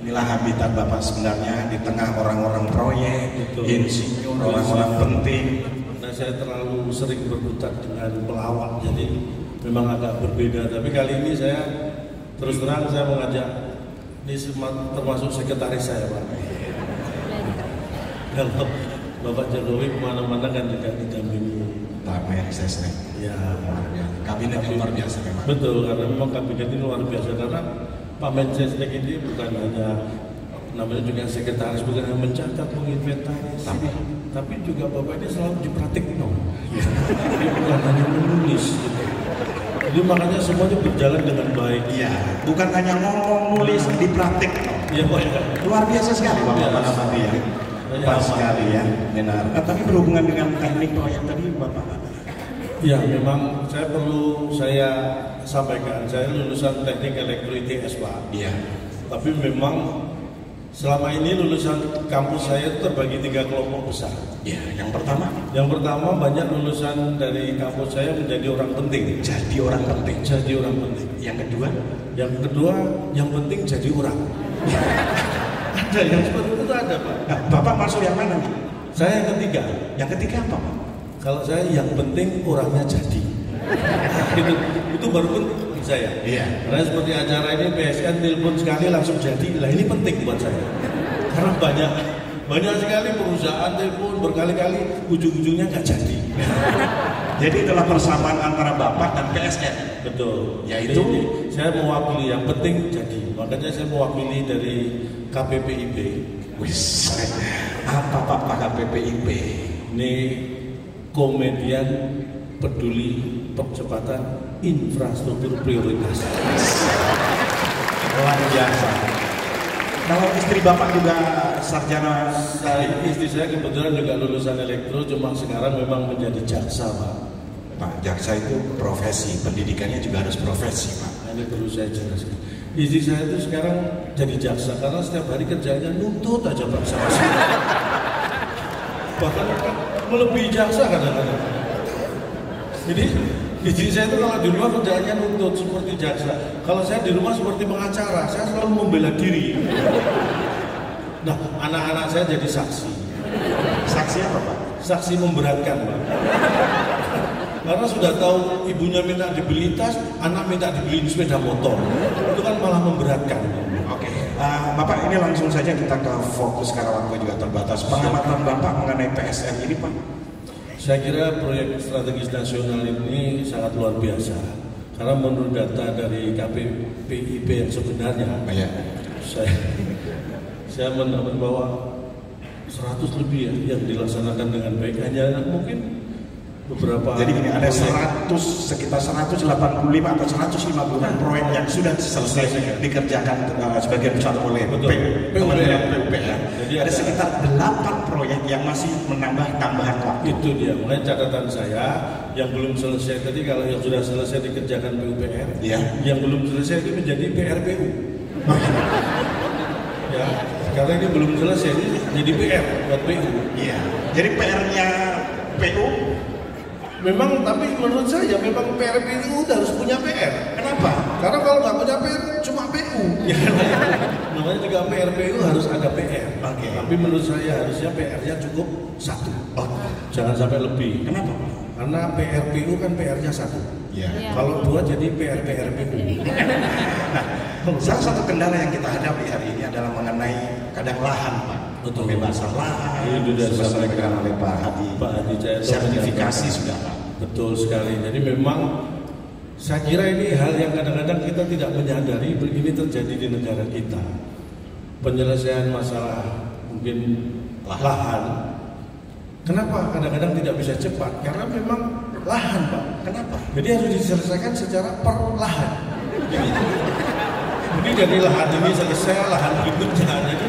Inilah habitat Bapak sebenarnya di tengah orang-orang proyek, insinyur, orang-orang penting. Nah, saya terlalu sering berkutat dengan pelawak, jadi memang agak berbeda. Tapi kali ini saya terus terang saya mengajak, ini termasuk sekretaris saya, Pak. Kalau Bapak Jokowi kemana-mana kan juga didampingi Pak Mensesnek. Ya, kabinet yang luar biasa memang. Betul, karena memang kabinet ini luar biasa karena Pak Mensesnek ini bukan hanya namanya juga sekretaris, bukan hanya mencatat, menginventaris, tapi juga Bapak ini selalu dipraktik, Dia bukan hanya menulis gitu. Jadi makanya semuanya berjalan dengan baik. Iya, bukan hanya ngomong, nulis, dipraktik. Iya, Pak. Luar biasa sekali Bapak Panamati ya. Pas sekali ya, benar. Tapi berhubungan dengan teknik proyek tadi Bapak. Ya, memang saya sampaikan, saya lulusan teknik elektro ITS, Pak. Iya. Tapi memang selama ini lulusan kampus saya terbagi 3 kelompok besar. Iya, yang pertama banyak lulusan dari kampus saya menjadi orang penting. Jadi orang penting. Yang kedua, yang penting jadi orang. Ada yang seperti itu ada, Pak. Nah, Bapak masuk yang mana nih? Saya yang ketiga. Yang ketiga apa, Pak? Kalau saya yang penting orangnya jadi. itu baru penting saya. Iya. Karena seperti acara ini PSN telepon sekali langsung jadi. Lah ini penting buat saya. Karena banyak sekali perusahaan telepon berkali-kali ujung-ujungnya nggak jadi. Jadi itulah persamaan antara Bapak dan PSN. Betul. Yaitu saya mewakili yang penting jadi. Makanya saya mewakili dari KPPIB. Wis. Apa Pak KPPIB? Ini komedian peduli percepatan infrastruktur prioritas. Luar biasa. Kalau istri Bapak juga sarjana. Istri saya kebetulan juga lulusan elektro, cuma sekarang memang menjadi jaksa, Pak. Pak, jaksa itu profesi, pendidikannya juga harus profesi, Pak. Ini perlu saya jelaskan. Istri saya itu sekarang jadi jaksa karena setiap hari kerjanya nuntut aja, Pak, sama saya. Bahkan melebihi jaksa kadang-kadang. Jadi istri saya itu kalau di rumah kerjaannya nuntut seperti jaksa. Kalau saya di rumah seperti pengacara, saya selalu membela diri. Nah, anak-anak saya jadi saksi. Saksi apa, Pak? Saksi memberatkan, Pak. Karena sudah tahu ibunya minta dibeli tas, anak minta dibeli sepeda motor. Itu kan malah memberatkan. Oke, Bapak ini langsung saja kita ke fokus karena waktu juga terbatas. Pengamatan Bapak mengenai PSN ini, Pak? Saya kira proyek strategis nasional ini sangat luar biasa. Karena menurut data dari KPPIB yang sebenarnya, saya mendapat bahwa 100 lebih ya yang dilaksanakan dengan baik. Hanya mungkin beberapa. Jadi gini, ada sekitar 185 atau 150 proyek yang sudah selesai dikerjakan sebagian besar oleh Kementerian PUPR. Jadi ada sekitar 8 proyek yang masih menambah tambahan waktu. Itu dia, makanya catatan saya yang belum selesai tadi, kalau yang sudah selesai dikerjakan PUPR, yang belum selesai itu menjadi PRPU. Ya, karena ini belum selesai, ini jadi PR buat PU. Iya. Jadi PR-nya PU memang, tapi menurut saya memang PRPU harus punya PR. Kenapa? Karena kalau nggak punya PR cuma PU. Ya, namanya juga PRPU harus ada PR. Oke. Tapi menurut saya harusnya PR-nya cukup 1. Jangan sampai lebih. Kenapa? Karena PRPU kan PR-nya 1. Ya. Kalau 2 jadi PRPU. Nah, salah satu kendala yang kita hadapi hari ini adalah mengenai kadang lahan, Pak. Pembebasan lahan. Itu sudah disampaikan oleh Pak Hadi. Sertifikasi sudah, Pak. Betul sekali. Jadi memang saya kira ini hal yang kadang-kadang kita tidak menyadari ini terjadi di negara kita. Penyelesaian masalah mungkin lahan. Kenapa kadang-kadang tidak bisa cepat? Karena memang lahan, Pak. Kenapa? Jadi harus diselesaikan secara perlahan. Jadi dari lahan ini selesai, lahan berikutnya. Jadi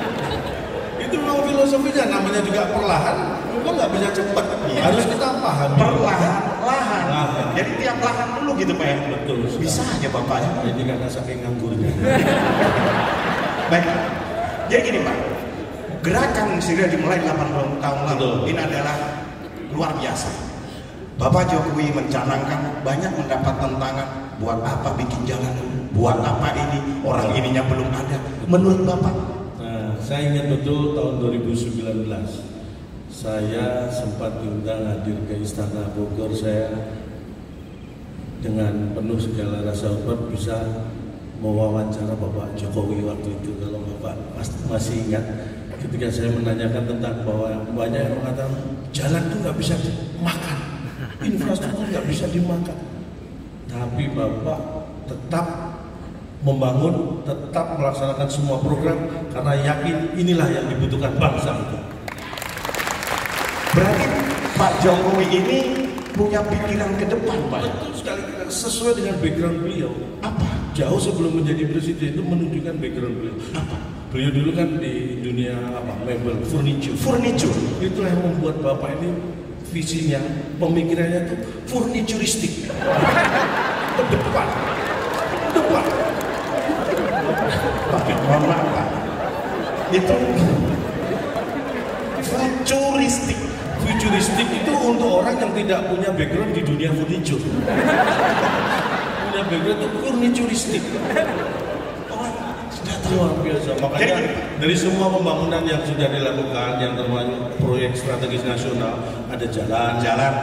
itu memang filosofinya, namanya juga perlahan, memang nggak bisa cepat. Harus kita paham. Perlahan. Jadi tiap lahan dulu gitu, Pak. Betul. Bisa aja Bapak ya. Ini karena saking nganggurnya. Baik. Jadi gini, Pak. Gerakan sudah dimulai 80 tahun lalu. Ini adalah luar biasa. Bapak Jokowi mencanangkan, banyak mendapat tantangan. Buat apa bikin jalan? Buat apa ini? Orang ininya belum ada. Menurut Bapak, saya ingat betul tahun 2019 saya sempat diundang hadir ke Istana Bogor. Saya dengan penuh segala rasa hormat bisa mewawancara Bapak Jokowi waktu itu. Kalau Bapak masih ingat, ketika saya menanyakan tentang bahwa banyak yang mengatakan jalan itu nggak bisa dimakan, infrastruktur nggak bisa dimakan, tapi Bapak tetap membangun, tetap melaksanakan semua program karena yakin inilah yang dibutuhkan bangsa itu. Berarti Pak Jokowi ini punya pikiran ke depan, Pak. Betul sekali, sesuai dengan background beliau. Apa? Jauh sebelum menjadi presiden itu menunjukkan background beliau. Apa? Beliau dulu kan di dunia mebel, furniture. Itulah yang membuat Bapak ini visinya, pemikirannya tuh furnituristik. Ke depan. Mohon maaf, Pak. Itu futuristik. Futuristik itu untuk orang yang tidak punya background di dunia furniture. Punya background itu furnituristik. Luar biasa. Makanya dari semua pembangunan yang sudah dilakukan, yang termasuk proyek strategis nasional, ada jalan,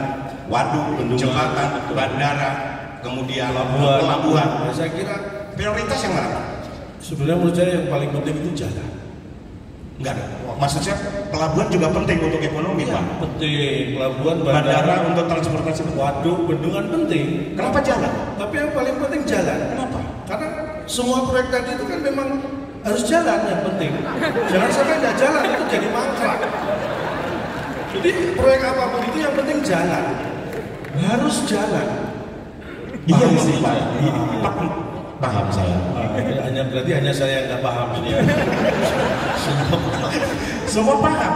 waduk, jembatan, bandara, kemudian pelabuhan. Nah, saya kira prioritas yang mana, Pak? Sebenarnya menurut saya yang paling penting itu jalan. Enggak ada. Maksudnya pelabuhan juga penting untuk ekonomi, Pak. Penting. Pelabuhan, bandara untuk transportasi, waduk, bendungan penting. Kenapa jalan? Tapi yang paling penting jalan. Kenapa? Karena semua proyek tadi itu kan memang harus jalan yang penting. Jangan sampai tidak jalan itu jadi mangkrak. Jadi proyek apapun itu yang penting jalan. Harus jalan. Iya sih, Pak. Paham saya. Berarti hanya saya yang nggak paham ini ya. Semua paham.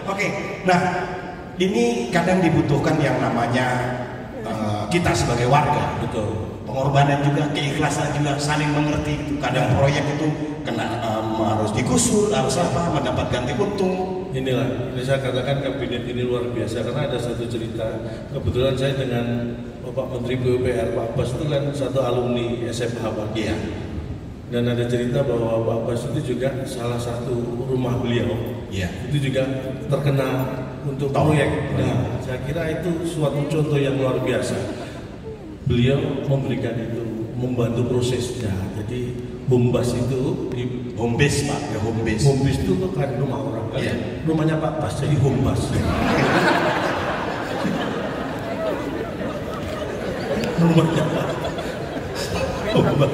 Oke. Nah, ini kadang dibutuhkan yang namanya kita sebagai warga. Betul. Pengorbanan juga, keikhlasan juga, saling mengerti. Kadang proyek itu harus digusur, harus apa, mendapat ganti untung. Inilah, ini saya katakan kabinet ini luar biasa karena ada satu cerita. Kebetulan saya dengan Bapak Menteri PUPR Pak Bas itu kan satu alumni SMA Pak. Iya. Dan ada cerita bahwa Pak Bas itu juga salah satu rumah beliau. Iya. Itu juga terkena untuk proyek. Nah, saya kira itu suatu contoh yang luar biasa. Beliau memberikan itu, membantu prosesnya. Jadi Hombas itu di Hombes, Pak, ya Hombes. Hombes itu kan rumah orang. Iya. Rumahnya Pak Bas jadi Hombas. Rumahnya Hombas.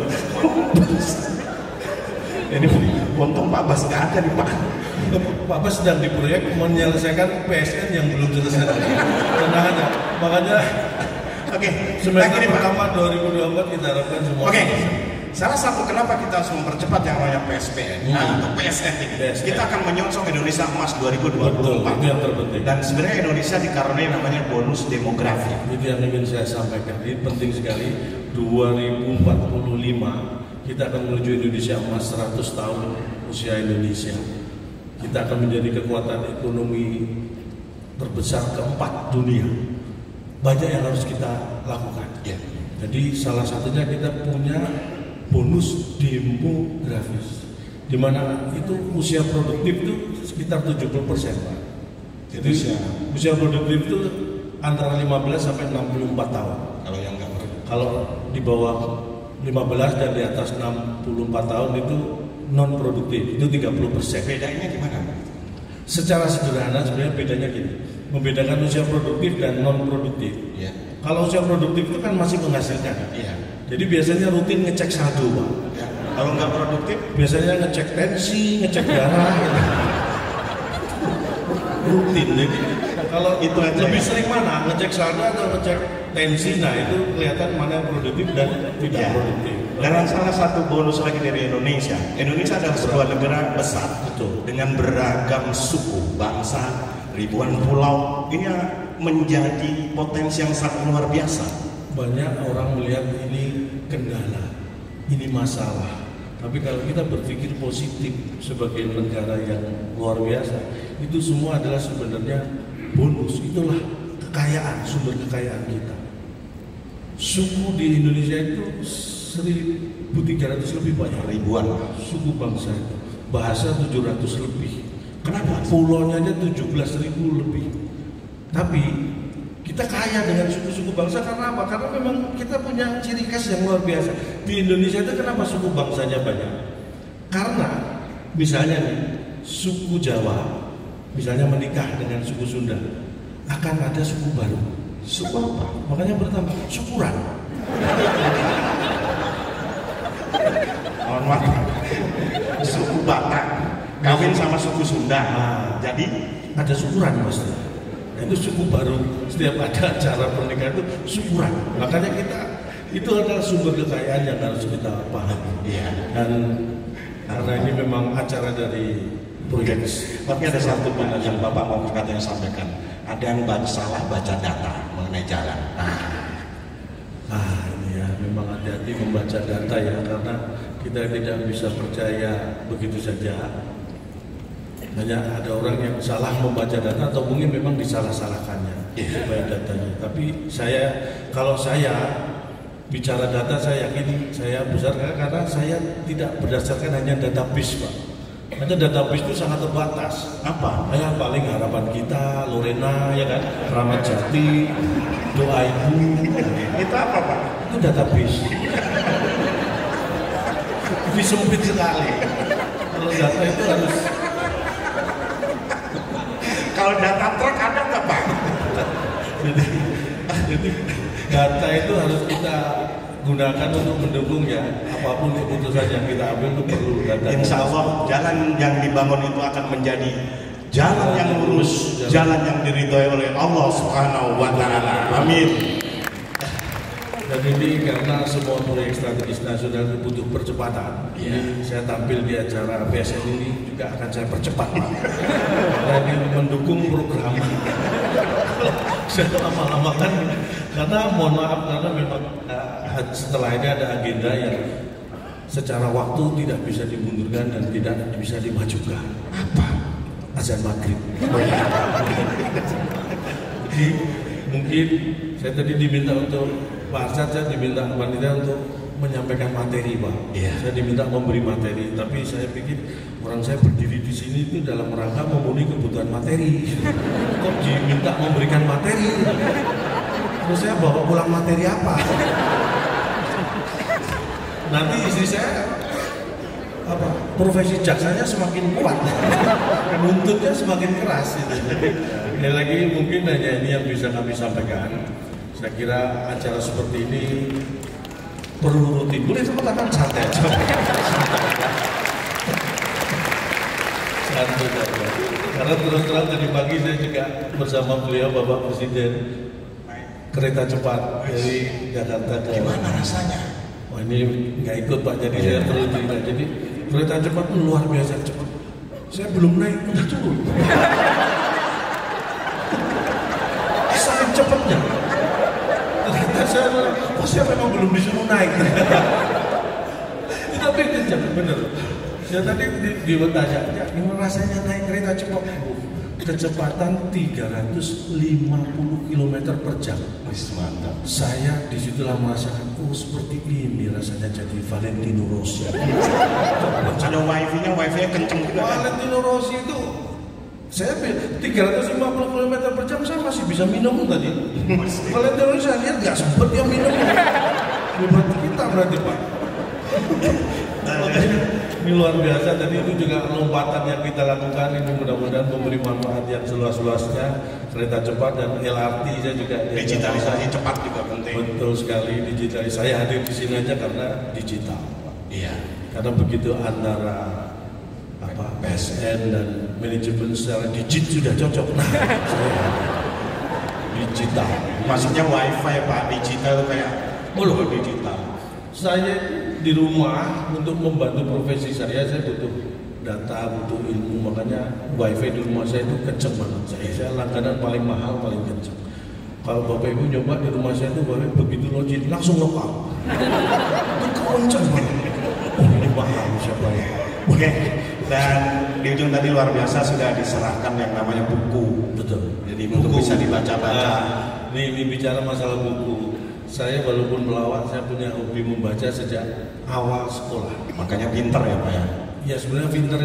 Ini untung Pak Bas nggak ada nih, Pak. Pak Bas sedang di proyek menyelesaikan PSN yang belum selesai. Tenang, makanya Oke, semester pertama 2024 kita harapkan semua. Oke. Salah satu kenapa kita harus mempercepat yang namanya PSPN atau PSN ini. Kita akan menyongsong Indonesia Emas 2024. Betul, itu yang terpenting. Dan sebenarnya Indonesia dikaruniai namanya bonus demografi. Itu yang ingin saya sampaikan. Ini penting sekali. 2045 kita akan menuju Indonesia Emas 100 tahun usia Indonesia. Kita akan menjadi kekuatan ekonomi terbesar keempat dunia. Banyak yang harus kita lakukan. Ya. Jadi salah satunya kita punya bonus demografis, di mana itu usia produktif itu sekitar 70%, Pak. Jadi usia produktif itu antara 15 sampai 64 tahun. Kalau yang enggak, kalau di bawah 15 dan di atas 64 tahun itu non produktif, itu 30%. Bedanya gimana? Secara sederhana sebenarnya bedanya gini, membedakan usia produktif dan non produktif. Ya. Kalau usia produktif itu kan masih menghasilkan. Iya. Jadi biasanya rutin ngecek saldo, Pak. Ya. Kalau nggak produktif, Biasanya ngecek tensi, ngecek darah. Gitu. Rutin. Jadi kalau Itu aja lebih ya? sering mana? Ngecek saldo atau ngecek tensi? Nah itu kelihatan mana yang produktif dan tidak Ya. produktif. Dan salah satu bonus lagi dari Indonesia. Indonesia adalah sebuah negara besar, Betul. dengan beragam suku, bangsa, ribuan pulau. Ini menjadi potensi yang sangat luar biasa. Banyak orang melihat ini kendala, ini masalah. Tapi kalau kita berpikir positif sebagai negara yang luar biasa, itu semua adalah sebenarnya bonus. Itulah kekayaan, sumber kekayaan kita. Suku di Indonesia itu 1.300 lebih banyak. Ribuan. Suku bangsa itu. bahasa 700 lebih. Kenapa? Pulaunya aja 17.000 lebih. Tapi kita kaya dengan suku-suku bangsa karena apa? Karena memang kita punya ciri khas yang luar biasa. Di Indonesia itu kenapa suku bangsanya banyak? Karena misalnya nih, suku Jawa misalnya menikah dengan suku Sunda, akan ada suku baru. Suku apa? Makanya bertambah syukuran. Mohon maaf. Suku Batak kawin sama suku Sunda. Jadi ada syukuran pasti. Itu suku baru. Setiap ada acara pernikahan itu syukuran. Makanya kita itu adalah sumber kekayaan yang harus kita pahami. iya. Dan karena ini memang acara dari proyek. Tapi ada satu Pak yang Bapak mau katanya sampaikan. Ada yang salah baca data mengenai jalan. Ini ya memang hati-hati membaca data ya, karena kita tidak bisa percaya begitu saja. Banyak ada orang yang salah membaca data atau mungkin memang disalah-salahkannya supaya datanya. Tapi kalau saya bicara data, saya yakin saya besar karena saya tidak berdasarkan hanya database, Pak. Hanya database itu sangat terbatas. Apa? Yang paling harapan kita, Lorena, ya kan, Ramat Jati, Doa Ibu. Itu apa Pak? Itu database. Lebih sempit sekali. Kalau data itu harus. Kalau data truk ada nggak Pak? jadi data itu harus kita gunakan untuk mendukung ya apapun keputusan yang kita ambil itu perlu data. Insya Allah jalan yang dibangun itu akan menjadi jalan yang lurus, jalan yang diridhoi oleh Allah Subhanahu wa Ta'ala. Amin. Dan ini karena semua proyek strategis nasional itu butuh percepatan. Jadi saya tampil di acara PSN ini juga akan saya percepat. Karena ini mendukung program. Saya lama-lama kan, karena mohon maaf karena memang setelah ini ada agenda yang secara waktu tidak bisa dimundurkan dan tidak bisa dimajukan. Apa? Azan maghrib. Jadi mungkin saya tadi diminta untuk Pak Arsad, saya diminta panitia untuk menyampaikan materi, Pak. Saya diminta memberi materi, tapi saya pikir orang saya berdiri di sini itu dalam rangka memenuhi kebutuhan materi. Kok diminta memberikan materi? Terus saya bawa pulang materi apa? Nanti istri saya profesi jaksanya semakin kuat, nuntutnya semakin keras. Ya lagi mungkin hanya ini yang bisa kami sampaikan. Saya kira acara seperti ini perlu rutin. Boleh sama tangan santai aja. Santai saja. Karena terus terang tadi pagi saya juga bersama beliau Bapak Presiden kereta cepat dari Jakarta ke. Gimana rasanya? Wah ini nggak ikut Pak, jadi saya perlu cerita. Jadi kereta cepat luar biasa cepat. Saya belum naik udah turun. Sangat cepatnya. Saya memang belum disuruh naik. Tapi kencang bener. Saya tadi ditanya, gimana rasanya naik kereta cepat? Kecepatan 350 km per jam. Mantap. Saya disitulah merasakan, seperti ini rasanya jadi Valentino Rossi. Ada wifi-nya kenceng juga. Valentino Rossi itu saya 350 km per jam saya masih bisa minum tadi. Valentino Rossi saya lihat nggak sempet dia minum. Berarti kita berarti Pak. Ini luar biasa. Tadi itu juga lompatan yang kita lakukan ini mudah-mudahan memberi manfaat yang seluas-luasnya. Kereta cepat dan LRT saya juga. Digitalisasi cepat juga penting. Betul sekali digitalisasi. Saya hadir di sini aja karena digital. Iya. Karena begitu antara PSN dan manajemen secara digit sudah cocok. Nah, digital. Maksudnya wifi Pak, digital kayak digital. Saya di rumah untuk membantu profesi saya butuh data, butuh ilmu, makanya wifi di rumah saya itu kenceng banget. Saya langganan paling mahal, paling kenceng. Kalau Bapak Ibu nyoba di rumah saya itu wifi begitu login langsung lokal. Itu kenceng banget. Ini mahal siapa ya? Oke. Dan di ujung tadi luar biasa sudah diserahkan yang namanya buku. Betul. Jadi buku bisa dibaca-baca. Ini bicara masalah buku. Saya walaupun melawat, saya punya hobi membaca sejak awal sekolah. Makanya pinter ya Pak ya. Ya sebenarnya pinter itu